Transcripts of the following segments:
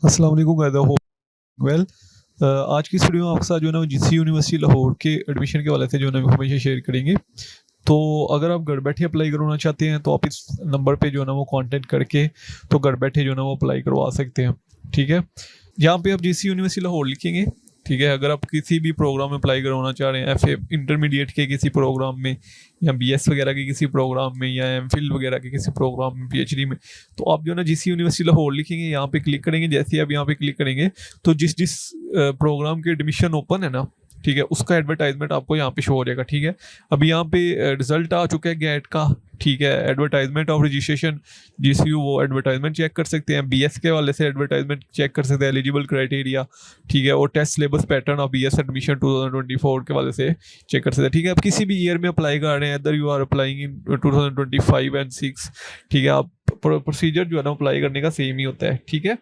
अस्सलाम वालेकुम guys, hope well. आज की इस वीडियो में आपके साथ जो है ना जीसी यूनिवर्सिटी लाहौर के एडमिशन के हवाले से जो है ना इन्फॉर्मेशन शेयर करेंगे। तो अगर आप घर बैठे अप्लाई करवाना चाहते हैं तो आप इस नंबर पे जो है ना वो कांटेक्ट करके तो घर बैठे जो है ना वो अप्लाई करवा सकते हैं। ठीक है, यहाँ पे आप जीसी यूनिवर्सिटी लाहौर लिखेंगे। ठीक है, अगर आप किसी भी प्रोग्राम में अप्लाई करवाना चाह रहे हैं, एफ इंटरमीडिएट के किसी प्रोग्राम में या बीएस वगैरह के किसी प्रोग्राम में या एमफिल वगैरह के किसी प्रोग्राम में, पीएचडी में, तो आप जो है ना जीसी यूनिवर्सिटी लाहौर लिखेंगे, यहाँ पे क्लिक करेंगे। जैसे ही आप यहाँ पे क्लिक करेंगे तो जिस जिस प्रोग्राम की एडमिशन ओपन है ना, ठीक है, उसका एडवर्टाइजमेंट आपको यहाँ पे शो हो जाएगा। ठीक है, अभी यहाँ पे रिजल्ट आ चुका है गेट का। ठीक है, एडवर्टाइजमेंट ऑफ रजिस्ट्रेशन जीसीयू, वो एडवर्टाइजमेंट चेक कर सकते हैं। बीएस के वाले से एडवर्टाइजमेंट चेक कर सकते हैं, एलिजिबल क्राइटेरिया। ठीक है, और test syllabus pattern of BS admission 2024 के वाले से चेक कर सकते हैं। ठीक है, आप किसी भी ईयर में अप्लाई कर रहे हैं, other you are applying in 2025 and 6। ठीक है, आप प्रोसीजर जो है ना अप्लाई करने का सेम ही होता है। ठीक है,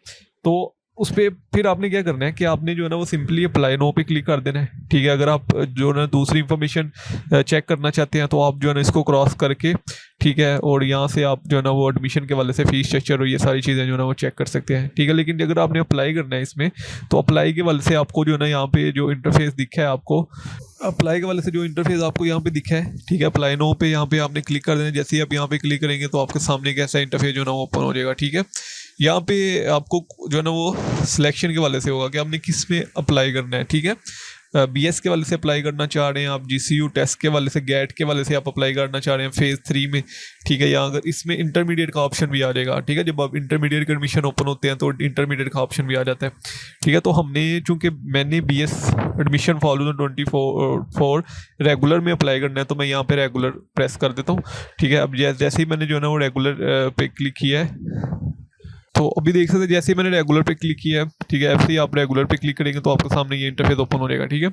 तो उस पर फिर आपने क्या करना है कि आपने जो है ना वो सिंपली अप्लाई नो पे क्लिक कर देना है। ठीक है, अगर आप जो है ना दूसरी इंफॉर्मेशन चेक करना चाहते हैं तो आप जो है ना इसको क्रॉस करके, ठीक है, और यहाँ से आप जो है ना वो एडमिशन के वाले से फीस स्ट्रक्चर और ये सारी चीज़ें जो है ना वो चेक कर सकते हैं। ठीक है, लेकिन अगर आपने अप्लाई करना है इसमें तो अप्लाई के वाले से आपको जो है ना यहाँ पे जो इंटरफेस दिखा है, आपको अप्लाई के वाले से जो इंटरफेस आपको यहाँ पे दिखा है, ठीक है, अप्लाई नो पे यहाँ पे आपने क्लिक कर देना। जैसे ही आप यहाँ पे क्लिक करेंगे तो आपके सामने एक ऐसा इंटरफेस जो है ना वो ओपन हो जाएगा। ठीक है, यहाँ पे आपको जो है ना वो सिलेक्शन के वाले से होगा कि आपने किस में अप्लाई करना है। ठीक है, बीएस के वाले से अप्लाई करना चाह रहे हैं आप, जीसीयू टेस्ट के वाले से, गेट के वाले से आप अप्लाई करना चाह रहे हैं फेज़ 3 में। ठीक है, या अगर इसमें इंटरमीडिएट का ऑप्शन भी आ जाएगा। ठीक है, जब आप इंटरमीडिएट के एडमिशन ओपन होते हैं तो इंटरमीडिएट का ऑप्शन भी आ जाता है। ठीक है, तो हमने चूँकि मैंने बीएस एडमिशन फॉर 2024 रेगुलर में अप्लाई करना है तो मैं यहाँ पे रेगुलर प्रेस कर देता हूँ। ठीक है, अब जैसे ही मैंने जो है ना वो रेगुलर पे क्लिक किया है तो अभी देख सकते हैं जैसे ही मैंने रेगुलर पे क्लिक किया है, ठीक है, ऐसे ही आप रेगुलर पे क्लिक करेंगे तो आपके सामने ये इंटरफेस ओपन हो जाएगा। ठीक है,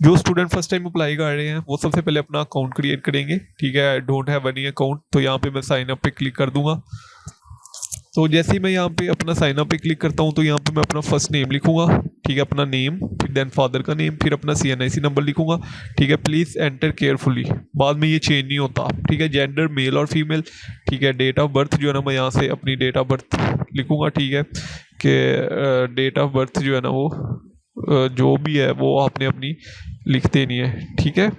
जो स्टूडेंट फर्स्ट टाइम अप्लाई कर रहे हैं वो सबसे पहले अपना अकाउंट क्रिएट करेंगे। ठीक है, I don't have any account, तो यहाँ पे मैं साइन अप पे क्लिक कर दूंगा। तो जैसे ही मैं यहाँ पे अपना साइन अप पे क्लिक करता हूँ तो यहाँ पे मैं अपना फर्स्ट नेम लिखूंगा। ठीक है, अपना नेम, फिर देन फादर का नेम, फिर अपना सीएनआईसी नंबर लिखूंगा। ठीक है, प्लीज़ एंटर केयरफुली, बाद में ये चेंज नहीं होता। ठीक है, जेंडर मेल और फीमेल। ठीक है, डेट ऑफ बर्थ जो है ना मैं यहाँ से अपनी डेट ऑफ बर्थ लिखूंगा। ठीक है, कि डेट ऑफ बर्थ जो है ना वो जो भी है वो आपने अपनी लिख देनी है। ठीक है,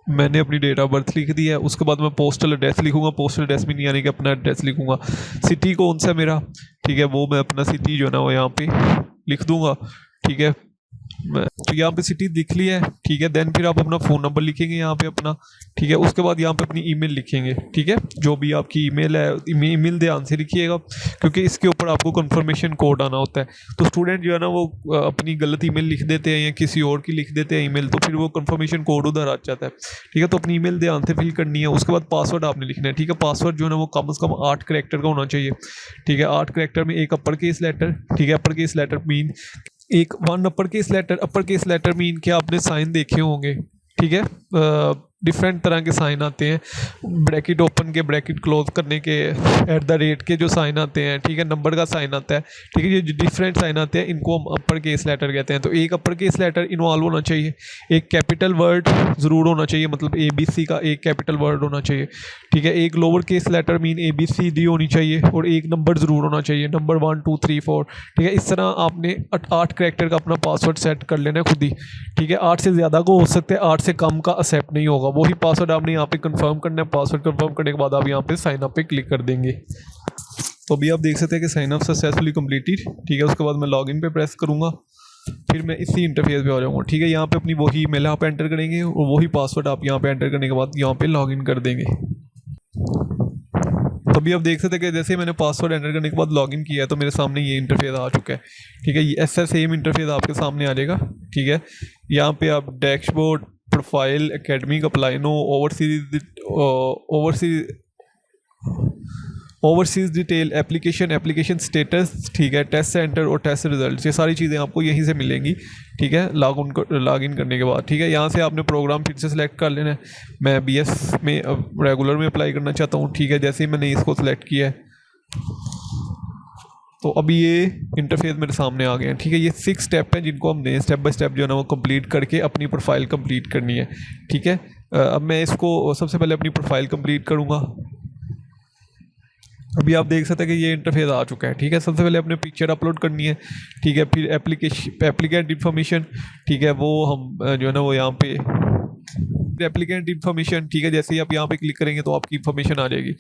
मैंने अपनी डेट ऑफ बर्थ लिख दी है। उसके बाद मैं पोस्टल एड्रेस लिखूंगा। पोस्टल एड्रेस में नहीं, यानी कि अपना एड्रेस लिखूंगा। सिटी कौन सा मेरा, ठीक है, वो मैं अपना सिटी जो है ना वो यहाँ पे लिख दूंगा। ठीक है, तो यहाँ पे सिटी लिख लिया है। ठीक है, देन फिर आप अपना फ़ोन नंबर लिखेंगे यहाँ पे अपना। ठीक है, उसके बाद यहाँ पे अपनी ईमेल लिखेंगे। ठीक है, जो भी आपकी ईमेल है, ईमेल ध्यान से लिखिएगा क्योंकि इसके ऊपर आपको कंफर्मेशन कोड आना होता है। तो स्टूडेंट जो है ना वो अपनी गलत ईमेल लिख देते हैं या किसी और की लिख देते हैं ईमेल, तो फिर वो कंफर्मेशन कोड उधर आ जाता है। ठीक है, तो अपनी ईमेल ध्यान से फिल करनी है। उसके बाद पासवर्ड आपने लिखना है। ठीक है, पासवर्ड जो है ना वो कम से कम 8 करैक्टर का होना चाहिए। ठीक है, 8 करैक्टर में एक अपर केस लेटर। ठीक है, अपर केस लेटर मीन एक 1 अपर केस लेटर मीन के आपने साइन देखे होंगे। ठीक है, डिफरेंट तरह के साइन आते हैं, ब्रैकेट ओपन के, ब्रैकेट क्लोज करने के, एट द रेट के जो साइन आते हैं। ठीक है, नंबर का साइन आता है। ठीक है, ये जो डिफरेंट साइन आते हैं इनको हम अपर केस लेटर कहते हैं। तो एक अपर केस लेटर इन्वॉल्व होना चाहिए, एक कैपिटल वर्ड ज़रूर होना चाहिए, मतलब ABC का एक कैपिटल वर्ड होना चाहिए। ठीक है, एक lower case letter mean ABCD होनी चाहिए और एक नंबर ज़रूर होना चाहिए, नंबर 1 2 3 4। ठीक है, इस तरह आपने 8 करैक्टर का अपना पासवर्ड सेट कर लेना है खुद ही। ठीक है, 8 से ज़्यादा को हो सकता है, 8 से कम का एक्सेप्ट नहीं होगा। वही पासवर्ड आपने यहाँ पे कंफर्म करना है। पासवर्ड कंफर्म करने के बाद आप यहाँ पे साइन अप पे क्लिक कर देंगे। तो अभी आप देख सकते हैं कि साइन अप सक्सेसफुली कंप्लीटेड। ठीक है, उसके बाद मैं लॉगिन पे प्रेस करूँगा, फिर मैं इसी इंटरफेस पे आ जाऊँगा। ठीक है, यहाँ पे अपनी वही ईमेल आप एंटर करेंगे और वही पासवर्ड आप यहाँ पे एंटर करने के बाद यहाँ पे लॉगिन कर देंगे। तो अभी आप देख सकते हैं कि जैसे मैंने पासवर्ड एंटर करने के बाद लॉगिन किया है तो मेरे सामने ये इंटरफेस आ चुका है। ठीक है, ये ऐसा सेम इंटरफेस आपके सामने आ जाएगा। ठीक है, यहाँ पे आप dashboard, profile, academic, apply no, overseas detail, application status. ठीक है, टेस्ट सेंटर और टेस्ट रिजल्ट, ये सारी चीज़ें आपको यहीं से मिलेंगी। ठीक है, लॉगिन करने के बाद। ठीक है, यहाँ से आपने प्रोग्राम फिर से सिलेक्ट कर लेना है। मैं बीएस में रेगुलर में अप्लाई करना चाहता हूँ। ठीक है, जैसे ही मैंने इसको सिलेक्ट किया है तो अभी ये इंटरफेस मेरे सामने आ गए हैं। ठीक है, ये 6 स्टेप हैं जिनको हमने स्टेप बाय स्टेप जो है ना वो कंप्लीट करके अपनी प्रोफाइल कंप्लीट करनी है। ठीक है, अब मैं इसको सबसे पहले अपनी प्रोफाइल कंप्लीट करूँगा। अभी आप देख सकते हैं कि ये इंटरफेस आ चुका है। ठीक है, सबसे पहले अपने पिक्चर अपलोड करनी है। ठीक है, फिर एप्लीकेंट इन्फॉर्मेशन, ठीक है, वो हम जो है ना वो यहाँ पे एप्लीकेंट इन्फॉर्मेशन, ठीक है, जैसे ही आप यहाँ पे क्लिक करेंगे तो आपकी इन्फॉर्मेशन आ जाएगी।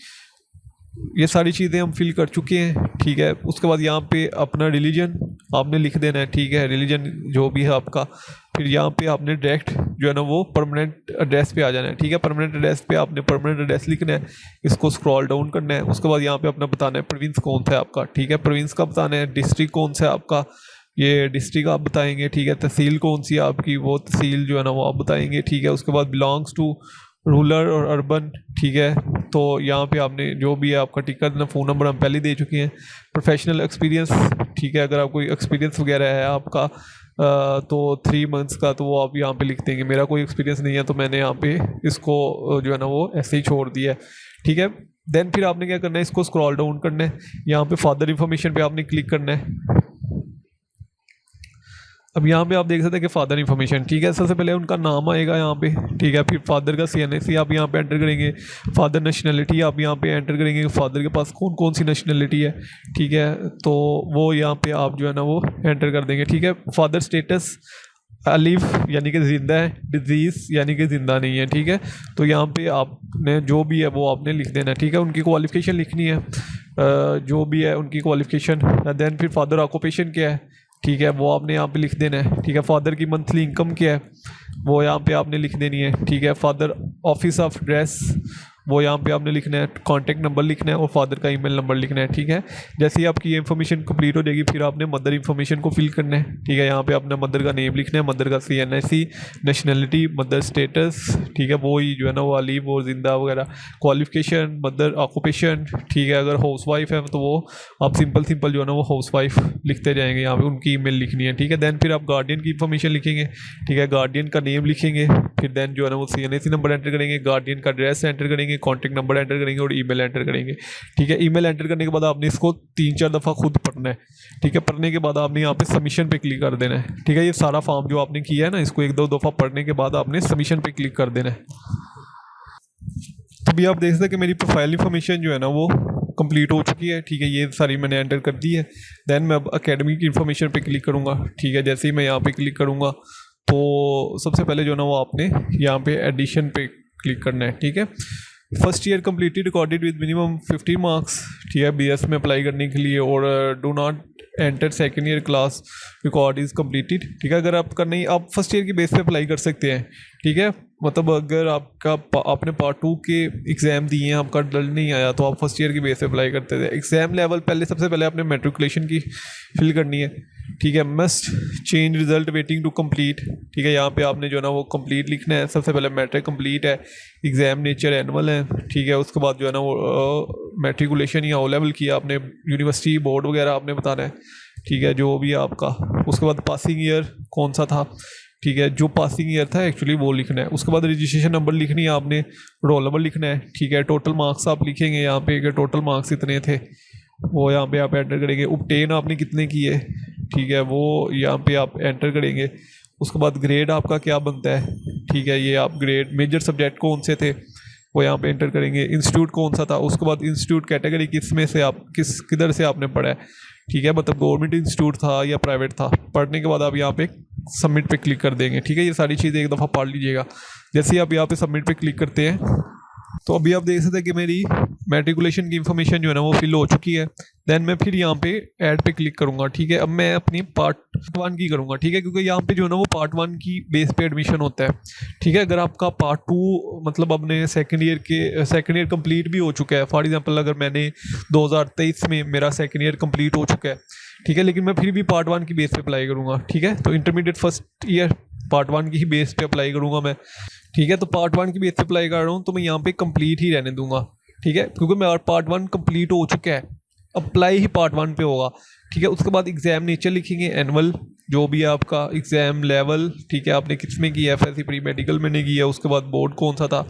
ये सारी चीज़ें हम फिल कर चुके हैं। ठीक है, उसके बाद यहाँ पे अपना रिलीजन आपने लिख देना है। ठीक है, रिलीजन जो भी है आपका। फिर यहाँ पे आपने डायरेक्ट जो है ना वो परमानेंट एड्रेस पे आ जाना है। ठीक है, परमानेंट एड्रेस पे आपने परमानेंट एड्रेस लिखना है, इसको स्क्रॉल डाउन करना है। उसके बाद यहाँ पे अपना बताना है प्रोविंस कौन सा है आपका। ठीक है, प्रोविंस का बताना है। डिस्ट्रिक्ट कौन सा है आपका, ये डिस्ट्रिक्ट आप बताएंगे। ठीक है, तहसील कौन सी है आपकी, वो तहसील जो है ना वो आप बताएंगे। ठीक है, उसके बाद बिलोंग्स टू रूरल और अर्बन। ठीक है, तो यहाँ पे आपने जो भी है आपका टिकट ना, फ़ोन नंबर हम पहले दे चुके हैं। प्रोफेशनल एक्सपीरियंस, ठीक है, अगर आप कोई एक्सपीरियंस वगैरह है आपका तो 3 मंथ्स का, तो वो आप यहाँ पे लिख देंगे। मेरा कोई एक्सपीरियंस नहीं है तो मैंने यहाँ पे इसको जो है ना वो ऐसे ही छोड़ दिया है। ठीक है, देन फिर आपने क्या करना है, इसको स्क्रॉल डाउन करना है। यहाँ पे फादर इन्फॉर्मेशन पे आपने क्लिक करना है। अब यहाँ पे आप देख सकते हैं कि फादर इन्फॉर्मेशन, ठीक है, सबसे पहले उनका नाम आएगा यहाँ पे। ठीक है, फिर फादर का CNAC आप यहाँ पे एंटर करेंगे। फादर नेशनलिटी आप यहाँ पे एंटर करेंगे, फादर के पास कौन कौन सी नेशनलिटी है। ठीक है, तो वो यहाँ पे आप जो है ना वो एंटर कर देंगे। ठीक है, फादर स्टेटस अलीफ यानी कि ज़िंदा है, डिजीज़ यानी कि ज़िंदा नहीं है। ठीक है, तो यहाँ पे आपने जो भी है वो आपने लिख देना है। ठीक है, उनकी क्वालिफ़िकेशन लिखनी है, जो भी है उनकी क्वालिफ़िकेशन। देन फिर फादर ऑक्यूपेशन क्या है, ठीक है, वो आपने यहाँ पे लिख देना है। ठीक है, फादर की मंथली इनकम क्या है, वो यहाँ पे आपने लिख देनी है। ठीक है, फादर ऑफिस ऑफ एड्रेस, वो यहाँ पे आपने लिखना है। कॉन्टैक्ट नंबर लिखना है और फादर का ईमेल नंबर लिखना है। ठीक है, जैसे ही आपकी ये इन्फॉर्मेशन कंप्लीट हो जाएगी फिर आपने मदर इन्फॉर्मेशन को फिल करना है। ठीक है, यहाँ पे अपना मदर का नेम लिखना है, मदर का CNAC, नेशनलिटी, मदर स्टेटस, ठीक है, वो ही जो है ना वो अलीव वो जिंदा वगैरह, क्वालिफिकेशन, मदर ऑक्यूपेशन। ठीक है, अगर हाउस वाइफ है तो वो आप सिंपल जो है ना वो हाउस वाइफ लिखते जाएंगे, यहाँ पे उनकी ईमेल लिखनी है। ठीक है, देन फिर आप गार्डियन की इन्फॉर्मेशन लिखेंगे। ठीक है, गार्डियन का नेम लिखेंगे, फिर देन जो है ना वो CNAC नंबर एंटर करेंगे, गार्डियन का एड्रेस एंटर करेंगे, कॉन्टैक्ट नंबर एंटर करेंगे और ईमेल एंटर करेंगे। ठीक है, ईमेल एंटर करने के बाद आपने इसको 3-4 दफ़ा खुद पढ़ना है। ठीक है, पढ़ने के बाद आपने यहाँ पे सबमिशन पे क्लिक कर देना है। ठीक है, ये सारा फॉर्म जो आपने किया है ना, इसको 1-2 दफ़ा पढ़ने के बाद आपने सबमिशन पे क्लिक कर देना है। तो अभी आप देख सकते हैं कि मेरी प्रोफाइल इन्फॉर्मेशन जो है ना वो कंप्लीट हो चुकी है। ठीक है, ये सारी मैंने एंटर कर दी है। देन मैं अब अकेडमिक इन्फॉर्मेशन पे क्लिक करूँगा। ठीक है, जैसे ही मैं यहाँ पे क्लिक करूँगा तो सबसे पहले जो है ना वो आपने यहाँ पे एडिशन पे क्लिक करना है। ठीक है, first year completed recorded with minimum 50 marks. ठीक है, BS में अप्लाई करने के लिए, और do not enter second year class record is completed. ठीक है, अगर आपका नहीं, आप फर्स्ट ईयर की बेस पे अप्लाई कर सकते हैं। ठीक है, मतलब अगर आपने पार्ट 2 के एग्ज़ाम दिए हैं, आपका रिजल्ट नहीं आया तो आप फर्स्ट ईयर की बेस पे अप्लाई करते थे। एग्ज़ाम लेवल पहले सबसे पहले आपने मैट्रिकुलेशन की फिल करनी है। ठीक है, must change result waiting to complete. ठीक है, यहाँ पे आपने जो है ना वो कंप्लीट लिखना है। सबसे पहले मैट्रिक कंप्लीट है, एग्ज़ाम नेचर एनुअल है। ठीक है, उसके बाद जो है ना वो मैट्रिकुलेशन या O लेवल किया आपने, यूनिवर्सिटी बोर्ड वगैरह आपने बताना है। ठीक है, जो भी आपका, उसके बाद पासिंग ईयर कौन सा था। ठीक है, जो पासिंग ईयर था एक्चुअली वो लिखना है। उसके बाद रजिस्ट्रेशन नंबर लिखनी है आपने, रोल नंबर लिखना है। ठीक है, टोटल मार्क्स आप लिखेंगे यहाँ पे कि टोटल मार्क्स इतने थे, वो यहाँ पे आप एंटर करेंगे। ऑब्टेन आपने कितने किए, ठीक है, वो यहाँ पे आप एंटर करेंगे। उसके बाद ग्रेड आपका क्या बनता है। ठीक है, ये आप ग्रेड, मेजर सब्जेक्ट कौन से थे वो यहाँ पे एंटर करेंगे। इंस्टीट्यूट कौन सा था, उसके बाद इंस्टीट्यूट कैटेगरी किस में से आप किधर से आपने पढ़ा है। ठीक है, मतलब गवर्नमेंट इंस्टीट्यूट था या प्राइवेट था। पढ़ने के बाद आप यहाँ पे सबमिट पे क्लिक कर देंगे। ठीक है, ये सारी चीज़ें एक दफ़ा पढ़ लीजिएगा। जैसे ही आप यहाँ पे सबमिट पे क्लिक करते हैं तो अभी आप देख सकते हैं कि मेरी मैट्रिकुलेशन की इन्फॉर्मेशन जो है ना वो फिल हो चुकी है। देन मैं फिर यहाँ पे ऐड पे क्लिक करूँगा। ठीक है, अब मैं अपनी पार्ट 1 की करूँगा। ठीक है, क्योंकि यहाँ पे जो है ना वो पार्ट 1 की बेस पे एडमिशन होता है। ठीक है, अगर आपका पार्ट 2 मतलब अपने सेकेंड ईयर कंप्लीट भी हो चुका है, फॉर एग्जांपल अगर मैंने 2023 में मेरा सेकेंड ईयर कंप्लीट हो चुका है। ठीक है, लेकिन मैं फिर भी पार्ट 1 की बेस पे अप्लाई करूँगा। ठीक है, तो इंटरमीडिएट फर्स्ट ईयर पार्ट 1 की ही बेस पे अप्लाई करूँगा मैं। ठीक है, तो पार्ट 1 की बेस पे अप्लाई कर रहा हूँ तो मैं यहाँ पे कंप्लीट ही रहने दूंगा। ठीक है, क्योंकि मेरा पार्ट 1 कंप्लीट हो चुका है, अप्लाई ही पार्ट 1 पे होगा। ठीक है, उसके बाद एग्ज़ाम नेचर लिखेंगे, एनुअल जो भी है आपका, एग्ज़ाम लेवल। ठीक है, आपने किस में किया, FSC प्री मेडिकल में नहीं किया। उसके बाद बोर्ड कौन सा था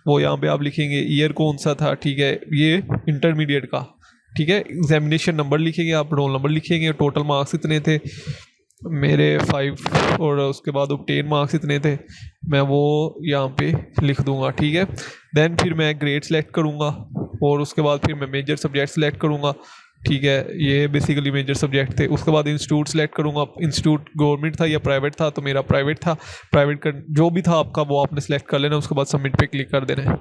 वो यहाँ पे आप लिखेंगे, ईयर कौन सा था। ठीक है, ये इंटरमीडिएट का। ठीक है, एग्जामिनेशन नंबर लिखेंगे आप, रोल नंबर लिखेंगे, टोटल मार्क्स इतने थे मेरे 5, और उसके बाद ऑब्टेन मार्क्स इतने थे, मैं वो यहाँ पे लिख दूंगा। ठीक है, देन फिर मैं ग्रेड सेलेक्ट करूँगा। और उसके बाद फिर मैं मेजर सब्जेक्ट सेलेक्ट करूँगा, ठीक है, ये बेसिकली मेजर सब्जेक्ट थे। उसके बाद इंस्टीट्यूट सेलेक्ट करूँगा, इंस्टीट्यूट गवर्नमेंट था या प्राइवेट था, तो मेरा प्राइवेट था, प्राइवेट का जो भी था आपका वो आपने सेलेक्ट कर लेना, उसके बाद सबमिट पे क्लिक कर देना है।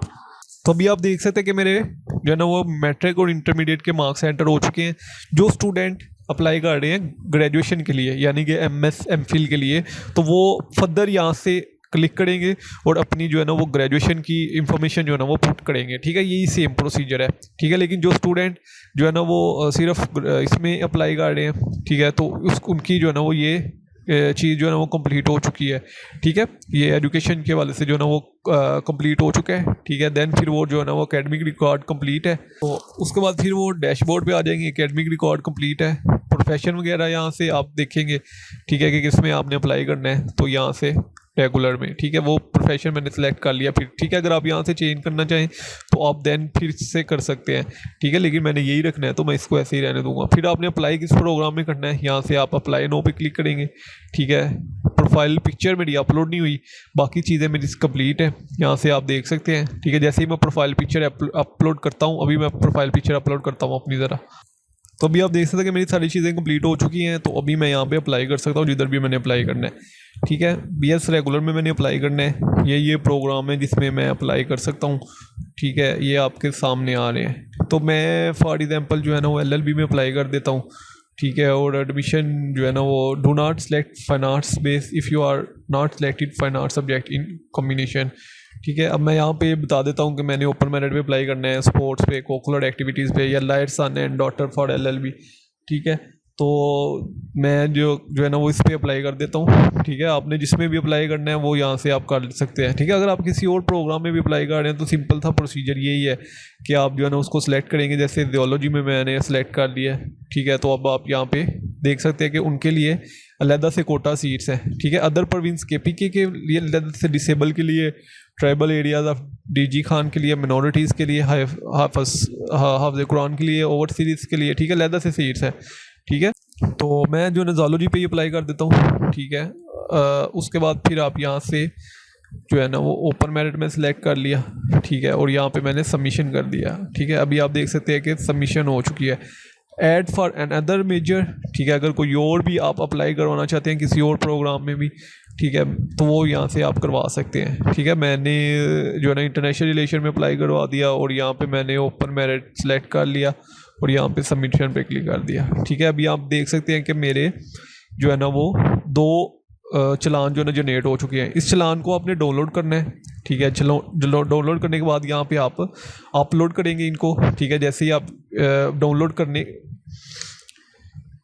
तो अभी आप देख सकते हैं कि मेरे जो है ना वो मैट्रिक और इंटरमीडिएट के मार्क्स एंटर हो चुके हैं। जो स्टूडेंट अप्लाई कर रहे हैं ग्रेजुएशन के लिए यानी कि MS MPhil के लिए, तो वो फर्दर यहाँ से क्लिक करेंगे और अपनी जो है ना वो ग्रेजुएशन की इंफॉर्मेशन जो है ना वो पुट करेंगे, ठीक है, यही सेम प्रोसीजर है, ठीक है। लेकिन जो स्टूडेंट जो है ना वो सिर्फ इसमें अप्लाई कर रहे हैं, ठीक है, तो उनकी जो है ना वो ये चीज़ जो है ना वो कंप्लीट हो चुकी है, ठीक है, ये एजुकेशन के वाले से जो है ना वो कंप्लीट हो चुका है, ठीक है। देन फिर वो जो है ना वो एकेडमिक रिकॉर्ड कंप्लीट है, तो उसके बाद फिर वो डैशबोर्ड पे आ जाएंगे, एकेडमिक रिकॉर्ड कंप्लीट है, प्रोफेशन वगैरह यहाँ से आप देखेंगे, ठीक है, कि किस में आपने अप्लाई करना है, तो यहाँ से रेगुलर में, ठीक है, वो प्रोफेशन मैंने सेलेक्ट कर लिया फिर, ठीक है। अगर आप यहाँ से चेंज करना चाहें तो आप देन फिर से कर सकते हैं, ठीक है, लेकिन मैंने यही रखना है तो मैं इसको ऐसे ही रहने दूंगा। फिर आपने अप्लाई किस प्रोग्राम में करना है, यहाँ से आप अप्लाई नो पे क्लिक करेंगे, ठीक है। प्रोफाइल पिक्चर मेरी अपलोड नहीं हुई, बाकी चीज़ें मेरी कंप्लीट है, यहाँ से आप देख सकते हैं, ठीक है। जैसे ही मैं प्रोफाइल पिक्चर अपलोड करता हूँ, अभी मैं प्रोफाइल पिक्चर अपलोड करता हूँ अपनी ज़रा, तो अभी आप देख सकते हैं कि मेरी सारी चीज़ें कंप्लीट हो चुकी हैं। तो अभी मैं यहाँ पे अप्लाई कर सकता हूँ जिधर भी मैंने अप्लाई करना है, ठीक है। BS रेगुलर में मैंने अप्लाई करना है, ये प्रोग्राम है जिसमें मैं अप्लाई कर सकता हूँ, ठीक है, ये आपके सामने आ रहे हैं। तो मैं फॉर एग्जांपल जो है ना वो LLB में अप्लाई कर देता हूँ, ठीक है। और एडमिशन जो है ना वो do not select fine arts base if you are not selected fine arts subject in combination, ठीक है। अब मैं यहाँ पे बता देता हूँ कि मैंने ओपन मेरिट पे अप्लाई करना है, स्पोर्ट्स पे, कोकुलर एक्टिविटीज़ पे, या light son and daughter for LLB, ठीक है। तो मैं जो है ना वो इस पर अप्लाई कर देता हूँ, ठीक है। आपने जिसमें भी अप्लाई करना है वो यहाँ से आप कर सकते हैं, ठीक है। अगर आप किसी और प्रोग्राम में भी अप्लाई कर रहे हैं तो सिंपल था प्रोसीजर यही है कि आप जो है ना उसको सिलेक्ट करेंगे, जैसे जियोलॉजी में मैंने सेलेक्ट कर लिया, ठीक है। तो अब आप यहाँ पे देख सकते हैं कि उनके लिए अलहदा से कोटा सीट्स हैं, ठीक है। अदर प्रोविंस KPK के लिए अलहदा से, डिसेबल के लिए, tribal areas of DG Khan के लिए, मिनॉरिटीज़ के लिए, हाफ़िज़ कुरान के लिए, ओवरसीज़ के लिए, ठीक है, अलहदा से सीट्स हैं, ठीक है। तो मैं जो है ज़ूलॉजी पे ही अप्लाई कर देता हूँ, ठीक है। उसके बाद फिर आप यहाँ से जो है ना वो ओपन मेरिट में सेलेक्ट कर लिया, ठीक है, और यहाँ पे मैंने सबमिशन कर दिया, ठीक है। अभी आप देख सकते हैं कि सबमिशन हो चुकी है। ऐड फॉर अनदर मेजर, ठीक है, अगर कोई और भी आप अप्लाई करवाना चाहते हैं किसी और प्रोग्राम में भी, ठीक है, तो वो यहाँ से आप करवा सकते हैं, ठीक है। मैंने जो है ना इंटरनेशनल रिलेशन में अप्लाई करवा दिया और यहाँ पे मैंने ओपन मेरिट सेलेक्ट कर लिया और यहाँ पे सबमिशन पे क्लिक कर दिया, ठीक है। अभी आप देख सकते हैं कि मेरे जो है ना वो 2 चलान जो है ना जनरेट हो चुके हैं। इस चलान को आपने डाउनलोड करना है, ठीक है। चलो डाउनलोड करने के बाद यहाँ पे आप अपलोड करेंगे इनको, ठीक है। जैसे ही आप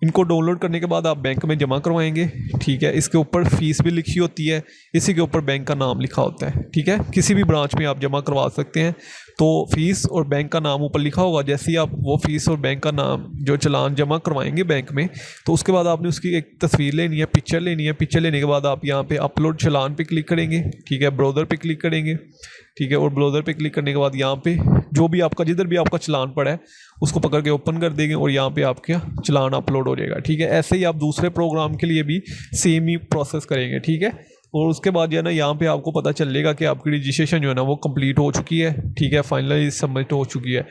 इनको डाउनलोड करने के बाद आप बैंक में जमा करवाएंगे, ठीक है। इसके ऊपर फ़ीस भी लिखी होती है, इसी के ऊपर बैंक का नाम लिखा होता है, ठीक है। किसी भी ब्रांच में आप जमा करवा सकते हैं, तो फ़ीस और बैंक का नाम ऊपर लिखा होगा। जैसे ही आप वो फ़ीस और बैंक का नाम जो चलान जमा करवाएंगे बैंक में, तो उसके बाद आपने उसकी एक तस्वीर लेनी है, पिक्चर लेनी है। पिक्चर लेने के बाद आप यहाँ पे अपलोड चलान पे क्लिक करेंगे, ठीक है, ब्राउज़र पे क्लिक करेंगे, ठीक है। और ब्राउज़र पे क्लिक करने के बाद यहाँ पे जो भी आपका जिधर भी आपका चलान पड़ा है उसको पकड़ के ओपन कर देंगे और यहाँ पे आपका चलान अपलोड हो जाएगा, ठीक है। ऐसे ही आप दूसरे प्रोग्राम के लिए भी सेम ही प्रोसेस करेंगे, ठीक है। और उसके बाद जो है ना यहाँ पे आपको पता चलेगा कि आपकी रजिस्ट्रेशन जो है ना वो कंप्लीट हो चुकी है, ठीक है, फाइनली सबमिट हो चुकी है।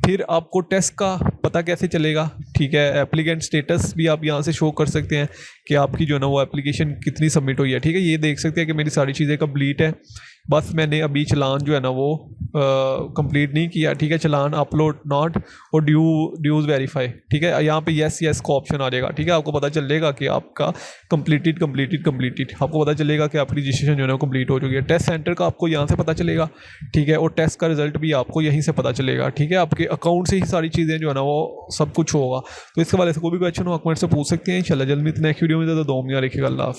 फिर आपको टेस्ट का पता कैसे चलेगा, ठीक है, एप्लीकेंट स्टेटस भी आप यहाँ से शो कर सकते हैं कि आपकी जो है ना वो एप्लीकेशन कितनी सबमिट हुई है, ठीक है। ये देख सकते हैं कि मेरी सारी चीज़ें कंप्लीट है, बस मैंने अभी चलान जो है ना वो कंप्लीट नहीं किया, ठीक है। चलान अपलोड नॉट और ड्यूज़ वेरीफाई, ठीक है। यहाँ पे येस का ऑप्शन आ जाएगा, ठीक है। आपको पता चलेगा कि आपका कंप्लीटेड आपको पता चलेगा कि आपकी रजिस्ट्रेशन जो है ना कंप्लीट हो चुकी है। टेस्ट सेंटर का आपको यहाँ से पता चलेगा, ठीक है। और टेस्ट का रिजल्ट भी आपको यहीं से पता चलेगा, ठीक है। आपके अकाउंट से ही सारी चीज़ें जो है ना वो सब कुछ होगा। तो इसके बारे में कोई भी क्वेश्चन हो कमेंट से पूछ सकते हैं। इंशाल्लाह जल्द मिलते हैं नेक्स्ट वीडियो में। ज़्यादा दुआ में रखिएगा। अल्लाह हाफ़िज़।